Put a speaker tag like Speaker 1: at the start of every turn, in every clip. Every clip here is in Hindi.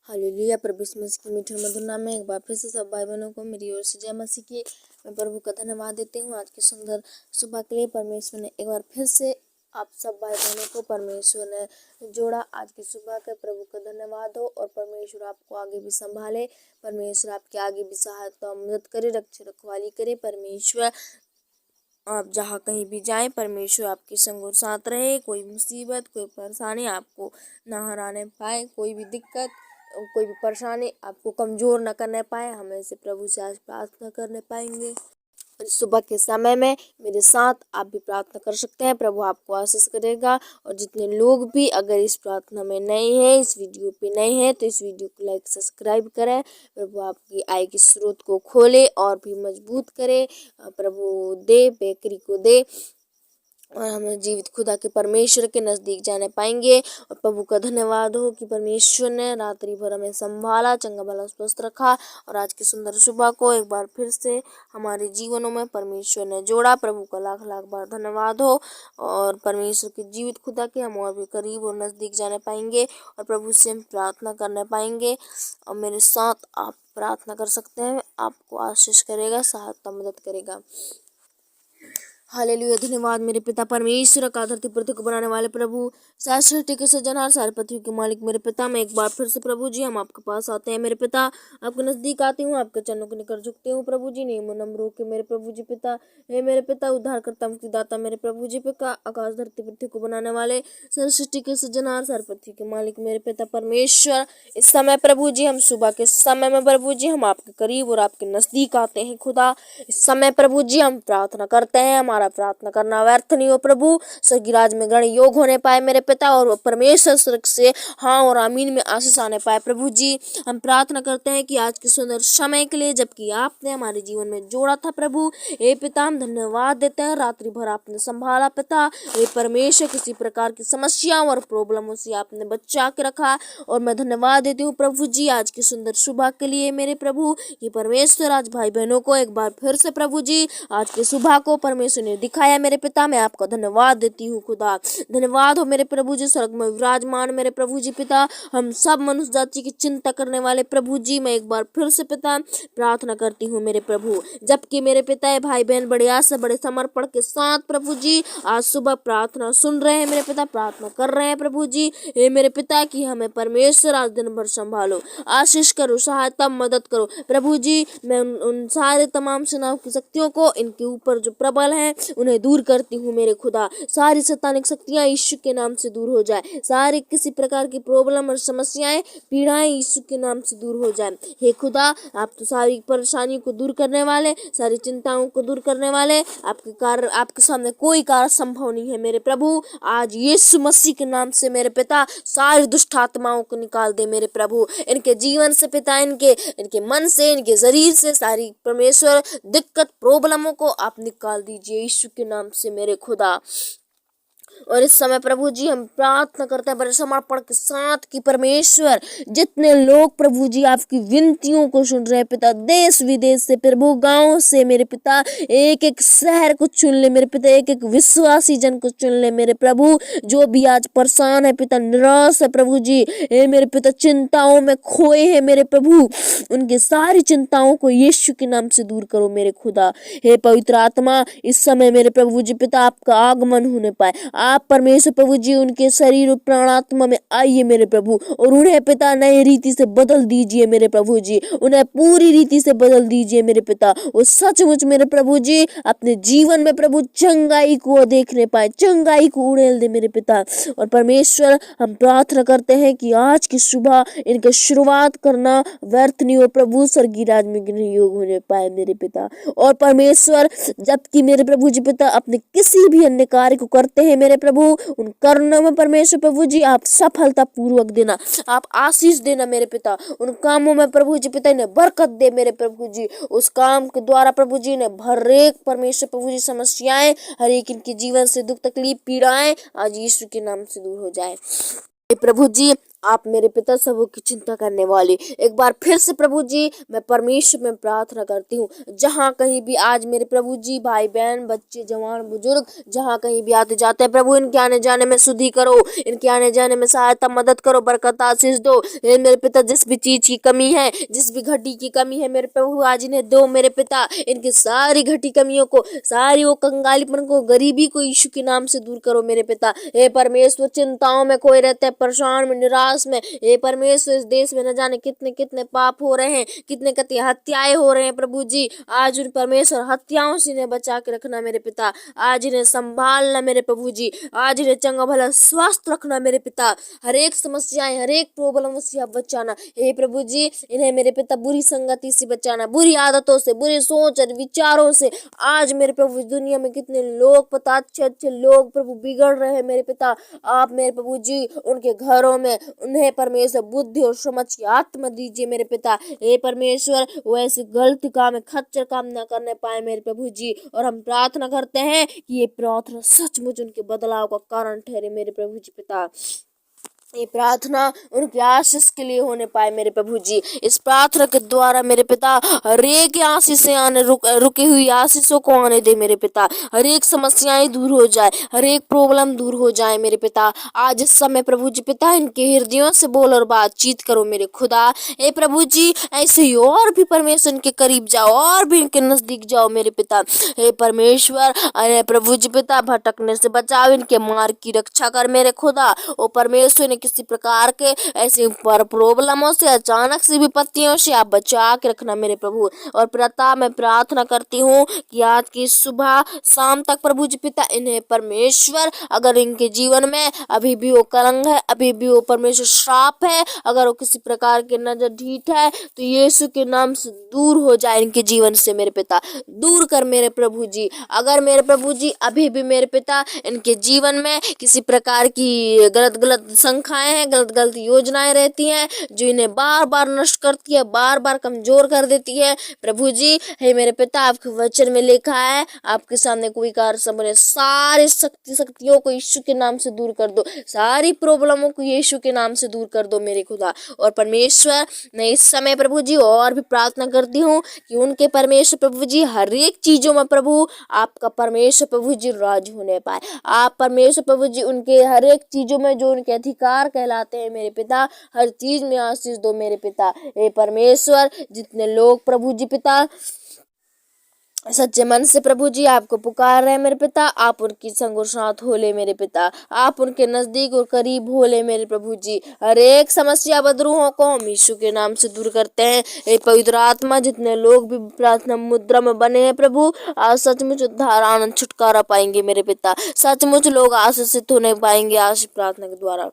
Speaker 1: हालेलुया। प्रभु यीशु मसीह की मीठे मधुर नाम में एक बार फिर से सब भाई बहनों को मेरी ओर से जय मसीह की। मैं प्रभु का धन्यवाद देती हूँ आज की सुंदर सुबह के लिए। परमेश्वर ने एक बार फिर से आप सब भाई बहनों को परमेश्वर ने जोड़ा आज की सुबह के। प्रभु का धन्यवाद हो और परमेश्वर आपको आगे भी संभाले। परमेश्वर आपके आगे भी सहायता मदद करे, रखवाली करे। परमेश्वर आप जहाँ कहीं भी जाएं, परमेश्वर आपके संग और साथ रहे। कोई मुसीबत, कोई परेशानी आपको ना हराने पाए, कोई भी दिक्कत, कोई भी परेशानी आपको कमज़ोर न करने पाए। हम ऐसे प्रभु से आज प्रार्थना करने पाएंगे। सुबह के समय में मेरे साथ आप भी प्रार्थना कर सकते हैं। प्रभु आपको आशीष करेगा। और जितने लोग भी अगर इस प्रार्थना में नए हैं, इस वीडियो पे नए हैं, तो इस वीडियो को लाइक सब्सक्राइब करें। प्रभु आपकी आय के स्रोत को खोले और भी मजबूत करे। प्रभु दे, बेकरी को दे और हम जीवित खुदा के परमेश्वर के नज़दीक जाने पाएंगे। और प्रभु का धन्यवाद हो कि परमेश्वर ने रात्रि भर हमें संभाला, चंगा भला स्वस्थ रखा और आज की सुंदर सुबह को एक बार फिर से हमारे जीवनों में परमेश्वर ने जोड़ा। प्रभु का लाख लाख बार धन्यवाद हो। और परमेश्वर के जीवित खुदा के हम और भी करीब और नज़दीक जाने पाएंगे और प्रभु से हम प्रार्थना करने पाएंगे। और मेरे साथ आप प्रार्थना कर सकते हैं। आपको आशीष करेगा, सहायता मदद करेगा। हालेलुया। धन्यवाद मेरे पिता परमेश्वर का, धरती पृथ्वी को बनाने वाले प्रभु, सारी सृष्टि के सृजनहार, सारे पृथ्वी के मालिक मेरे पिता। मैं एक बार फिर से प्रभु जी हम आपके पास आते हैं मेरे पिता। आपके नज़दीक आती हूँ, आपके चरणों के निकट झुकते हूँ प्रभु जी। नेम नम्र के मेरे प्रभु जी पिता, हे मेरे पिता उद्धार करता मुक्तिदाता मेरे प्रभु जी पिता। आकाश धरती पृथ्वी को बनाने वाले, सारी सृष्टि के सृजनहार, सारे पृथ्वी के मालिक मेरे पिता परमेश्वर। इस समय प्रभु जी हम सुबह के समय में प्रभु जी हम आपके करीब और आपके नज़दीक आते हैं खुदा। इस समय प्रभु जी हम प्रार्थना करते हैं। हमारा प्रार्थना करना व्यर्थ नहीं हो प्रभु। स्वर्गीय राज में ग्रहण योग होने पाए मेरे पिता और परमेश्वर स्वर्ग से हाँ और आमीन में आशीष आने पाए प्रभु जी। हम प्रार्थना करते हैं कि आज के सुंदर समय के लिए जबकि आपने हमारे जीवन में जोड़ा था प्रभु। हे पिता हम धन्यवाद देते हैं। रात्रि भर आपने संभाला पिता। हे परमेश्वर किसी प्रकार की समस्याओं और प्रॉब्लमों से आपने बचा के रखा और मैं धन्यवाद देती हूँ प्रभु जी आज की सुंदर सुबह के लिए मेरे प्रभु। ये परमेश्वर आज भाई बहनों को एक बार फिर से प्रभु जी आज की सुबह को परमेश्वर ने दिखाया मेरे पिता। मैं आपका धन्यवाद देती हूँ खुदा। धन्यवाद हो मेरे प्रभु जी स्वर्ग में विराजमान मेरे प्रभु जी पिता। हम सब मनुष्य जाति की चिंता करने वाले प्रभु जी मैं एक बार फिर से पिता प्रार्थना करती हूँ मेरे प्रभु। जबकि मेरे पिता भाई बहन बड़े आस से बड़े समर्पण के साथ प्रभु जी आज सुबह प्रार्थना सुन रहे हैं मेरे पिता, प्रार्थना कर रहे हैं प्रभु जी। हे मेरे पिता कि हमें परमेश्वर आज दिन भर संभालो, आशीष करो, सहायता मदद करो प्रभु जी। मैं उन सारे तमाम सेनाओं की शक्तियों को इनके ऊपर जो प्रबल है उन्हें दूर करती हूँ मेरे खुदा। सारी शैतानिक शक्तियाँ यीशु के नाम से दूर हो जाए। सारी किसी प्रकार की प्रॉब्लम और समस्याएं पीड़ाएं यीशु के नाम से दूर हो जाए। हे खुदा आप तो सारी परेशानियों को दूर करने वाले, सारी चिंताओं को दूर करने वाले, आपके कार्य आपके सामने कोई कार्य संभव नहीं है मेरे प्रभु। आज यीशु मसीह के नाम से मेरे पिता सारी दुष्ट आत्माओं को निकाल दे मेरे प्रभु। इनके जीवन से पिता, इनके मन से, इनके शरीर से सारी परमेश्वर दिक्कत प्रॉब्लमों को आप निकाल दीजिए यीशु के नाम से मेरे खुदा। और इस समय प्रभु जी हम प्रार्थना करते हैं बड़े समर्पण के साथ कि परमेश्वर जितने लोग प्रभु जी आपकी विनतियों को सुन रहे हैं पिता, देश विदेश से प्रभु, गांव से मेरे पिता, एक एक शहर को चुन ले मेरे पिता, एक एक विश्वासी जन को चुन ले मेरे प्रभु। जो भी आज परेशान है पिता, निराश है प्रभु जी, हे मेरे पिता चिंताओं में खोए हैं मेरे प्रभु, उनकी सारी चिंताओं को यीशु के नाम से दूर करो मेरे खुदा। हे पवित्र आत्मा इस समय मेरे प्रभु जी पिता आपका आगमन होने पाए। आप परमेश्वर प्रभु जी उनके शरीर और प्राणात्मा में आइए मेरे प्रभु और उन्हें पिता नई रीति से बदल दीजिए मेरे प्रभु जी। उन्हें पूरी रीति से बदल दीजिए मेरे पिता। वो सचमुच मेरे प्रभु जी अपने जीवन में प्रभु चंगाई को देखने पाए, चंगाई को उड़ेल दे मेरे पिता। और परमेश्वर हम प्रार्थना करते हैं कि आज की सुबह इनका शुरुआत करना व्यर्थ नहीं हो प्रभु, स्वर्गीय राज में ग्रहण योग होने पाए मेरे पिता। और परमेश्वर जबकि मेरे प्रभु जी पिता अपने किसी भी अन्य कार्य को करते हैं मेरे प्रभु, उन कर्णों में परमेश्वर प्रभु जी आप सफलता पूर्वक देना, आप आशीष देना मेरे पिता। उन कामों में प्रभु जी पिता ने बरकत दे मेरे प्रभु जी। उस काम के द्वारा प्रभु जी ने हर एक परमेश्वर प्रभु जी समस्याएं, हर एक इनके जीवन से दुख तकलीफ पीड़ाएं आज यीशु के नाम से दूर हो जाए प्रभु जी। आप मेरे पिता सबों की चिंता करने वाले। एक बार फिर से प्रभु जी मैं परमेश्वर में प्रार्थना करती हूँ, जहाँ कहीं भी आज मेरे प्रभु जी भाई बहन बच्चे जवान बुजुर्ग जहाँ कहीं भी आते जाते हैं प्रभु, इनके आने जाने में शुद्धि करो, इनके आने जाने में सहायता मदद करो, बरकत आशीष दो। हे मेरे पिता जिस भी चीज की कमी है, जिस भी घटी की कमी है मेरे प्रभु आज इन्हें दो मेरे पिता। इनकी सारी घटी कमियों को, सारी वो कंगालीपन को, गरीबी को यीशु के नाम से दूर करो मेरे पिता। हे परमेश्वर चिंताओं में खोए रहते हैं, परेशान में, निराश में, हे परमेश्वर इस देश में न जाने कितने कितने पाप हो रहे हैं, कितने कितने हत्याएं हो रहे हैं प्रभु जी। आज उन परमेश्वर हत्याओं से इन्हें बचा के रखना मेरे पिता। आज इन्हें संभालना मेरे प्रभु जी। आज इन्हें चंगा भला स्वस्थ रखना मेरे पिता। हर एक समस्याएं, हर एक प्रॉब्लम से आप बचाना हे प्रभु जी। इन्हें मेरे पिता बुरी संगति से बचाना, बुरी आदतों से, बुरी सोच और विचारों से। आज मेरे प्रभु दुनिया में कितने लोग पता अच्छे अच्छे लोग प्रभु बिगड़ रहे हैं मेरे पिता। आप मेरे प्रभु जी उनके घरों में उन्हें परमेश्वर बुद्धि और समझ की आत्मा दीजिए मेरे पिता। हे परमेश्वर वो ऐसे गलत काम, खच्चर काम न करने पाए मेरे प्रभु जी। और हम प्रार्थना करते हैं कि ये प्रार्थना सचमुच उनके बदलाव का कारण ठहरे मेरे प्रभु जी पिता। ये प्रार्थना उनके आशीष के लिए होने पाए मेरे प्रभु जी। इस प्रार्थना के द्वारा मेरे पिता हर एक आशीष आने रुकी हुई आशीषों को आने दे मेरे पिता। हर एक समस्याएं दूर हो जाए, हर एक प्रॉब्लम दूर हो जाए मेरे पिता। आज इस समय प्रभु जी पिता इनके हृदयों से बोल और बातचीत करो मेरे खुदा। हे प्रभु जी ऐसे ही और भी परमेश्वर इनके करीब जाओ, और भी इनके नजदीक जाओ मेरे पिता। हे परमेश्वर अरे प्रभु जी पिता भटकने से बचाओ, इनके मार्ग की रक्षा कर मेरे खुदा। ओ परमेश्वर किसी प्रकार के ऐसे प्रॉब्लमों से, अचानक से विपत्तियों से आप बचा के रखना मेरे प्रभु। और पिता मैं प्रार्थना करती हूँ कि आज की सुबह शाम तक प्रभु जी पिता इन्हें परमेश्वर अगर इनके जीवन में अभी भी वो कलंक है, अभी भी वो परमेश्वर श्राप है, अगर वो किसी प्रकार के नजर ढीठ है तो यीशु के नाम से दूर हो जाए इनके जीवन से मेरे पिता। दूर कर मेरे प्रभु जी। अगर मेरे प्रभु जी अभी भी मेरे पिता इनके जीवन में किसी प्रकार की गलत गलत संख्याएं हैं, गलत गलत योजनाएं रहती हैं जो इन्हें बार बार नष्ट करती है, बार बार कमजोर कर देती है प्रभु जी। हे मेरे पिता आपके वचन में लिखा है आपके सामने कोई कार्य संभव, सारी शक्तियों को यीशु के नाम से दूर कर दो, सारी प्रॉब्लमों को यीशु के नाम से दूर कर दो मेरे खुदा। और परमेश्वर मैं इस समय प्रभु जी और भी प्रार्थना करती हूँ कि उनके परमेश्वर प्रभु जी हर एक चीजों में प्रभु आपका परमेश्वर प्रभु जी राज होने पाए। आप परमेश्वर प्रभु जी उनके हर एक चीजों में जो उनके अधिकार कहलाते हैं मेरे पिता, हर चीज में आशीष दो मेरे पिता। हे परमेश्वर जितने लोग प्रभु जी पिता सच्चे मन से प्रभु जी आपको पुकार रहे हैं मेरे पिता, आप उनकी संग और साथ हो ले मेरे पिता। आप उनके नजदीक और करीब हो ले मेरे प्रभु जी। हर एक समस्या बदरूहों को हम यीशु के नाम से दूर करते हैं। हे पवित्र आत्मा जितने लोग भी प्रार्थना मुद्रा में बने हैं प्रभु, आज सचमुच उद्धार आनंद छुटकारा पाएंगे मेरे पिता। सचमुच लोग आशीषित होने पाएंगे आज प्रार्थना के द्वारा।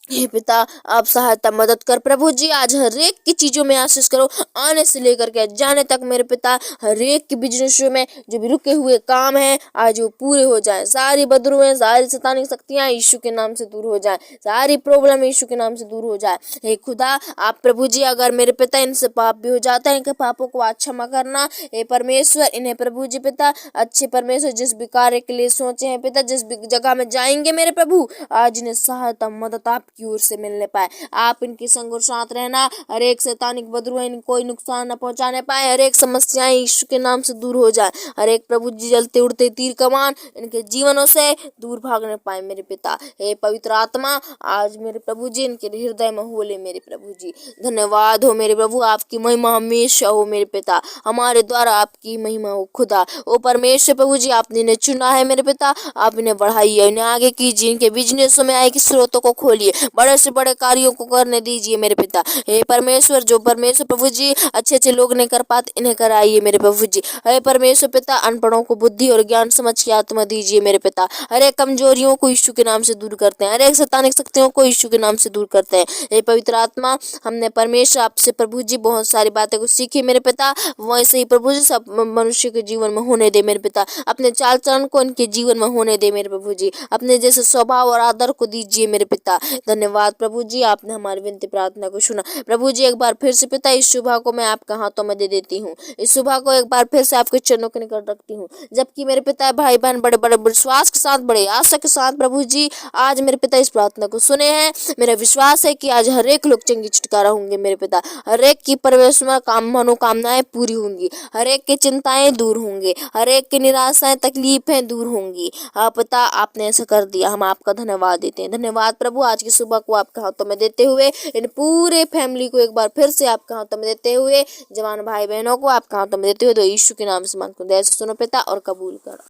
Speaker 1: हे पिता आप सहायता मदद कर प्रभु जी। आज हर एक की चीजों में आशीष करो, आने से लेकर के जाने तक मेरे पिता। हर एक की बिजनेस में जो भी रुके हुए काम हैं आज वो पूरे हो जाएं। सारी बदरुएं, सारी शैतानी शक्तियां यीशु के नाम से दूर हो जाएं, सारी प्रॉब्लम यीशु के नाम से दूर हो जाए। हे खुदा आप प्रभु जी अगर मेरे पिता इनसे पाप भी हो जाता है, इनके पापों को आज क्षमा करना हे परमेश्वर। इन्हें प्रभु जी पिता अच्छे परमेश्वर जिस भी कार्य के लिए सोचे हैं पिता, जिस भी जगह में जाएंगे मेरे प्रभु, आज इन्हें सहायता मदद आपकी ओर से मिलने पाए। आप इनके संग और साथ रहना, हर एक शैतानिक बदरू इनको कोई नुकसान न पहुंचाने पाए, हर एक समस्याएं यीशु के नाम से दूर हो जाए, हर एक प्रभु जी जलते उड़ते तीर कमान इनके जीवनों से दूर भागने पाए मेरे पिता। हे पवित्र आत्मा आज मेरे प्रभु जी इनके हृदय में हो ले मेरे प्रभु जी। धन्यवाद हो मेरे प्रभु, आपकी महिमा हमेशा हो मेरे पिता, हमारे द्वारा आपकी महिमा हो खुदा। ओ परमेश्वर प्रभु जी आपने इन्हें चुना है मेरे पिता, आप इन्हें बढ़ाइए, इन्हें आगे कीजिए, इनके बिजनेस में आए कि स्रोतों को खोलिए, बड़े से बड़े कार्यों को करने दीजिए मेरे पिता। हे परमेश्वर जो परमेश्वर प्रभु जी अच्छे अच्छे लोग नहीं कर पाते इन्हें कराइए मेरे प्रभु जी। हे परमेश्वर पिता अनपढ़ों को बुद्धि और ज्ञान समझ की आत्मा दीजिए मेरे पिता। हर एक कमजोरियों को यीशु के नाम से दूर करते हैं, हर एक शैतानिक शक्तियों को यीशु के नाम से दूर करते हैं। हे पवित्र आत्मा हमने परमेश्वर आपसे प्रभु जी बहुत सारी बातें को सीखी मेरे पिता, वैसे ही प्रभु जी सब मनुष्य के जीवन में होने दे मेरे पिता। अपने चाल चलन को इनके जीवन में होने दे मेरे प्रभु जी, अपने जैसे स्वभाव और आदर को दीजिए मेरे पिता। धन्यवाद प्रभु जी, आपने हमारी विनती प्रार्थना को सुना। प्रभु जी एक बार फिर से पिता इस सुबह को मैं आपके हाथों में दे देती हूँ। इस सुबह को एक बार फिर से आपके चरणों के निकट रखती हूँ। जबकि मेरे पिता भाई बहन बड़े बड़े विश्वास के साथ, बड़े आशा के साथ प्रभु जी आज मेरे पिता इस प्रार्थना को सुने हैं। मेरा विश्वास है कि आज हर एक लोग चंगी छुटकारा होंगे मेरे पिता। हर एक की परमेश्वर में मनोकामनाएं पूरी होंगी, हर एक की चिंताएं दूर होंगी, हर एक की निराशाएं तकलीफें दूर होंगी। आप पिता आपने ऐसा कर दिया, हम आपका धन्यवाद देते हैं। धन्यवाद प्रभु, आज की सुबह को आपके हाथों में देते हुए, इन पूरे फैमिली को एक बार फिर से आपके हाथों में देते हुए, जवान भाई बहनों को आपके हाथों में देते हुए, तो यीशु के नाम से मांगते हैं, दया से सुनो पिता और कबूल करो।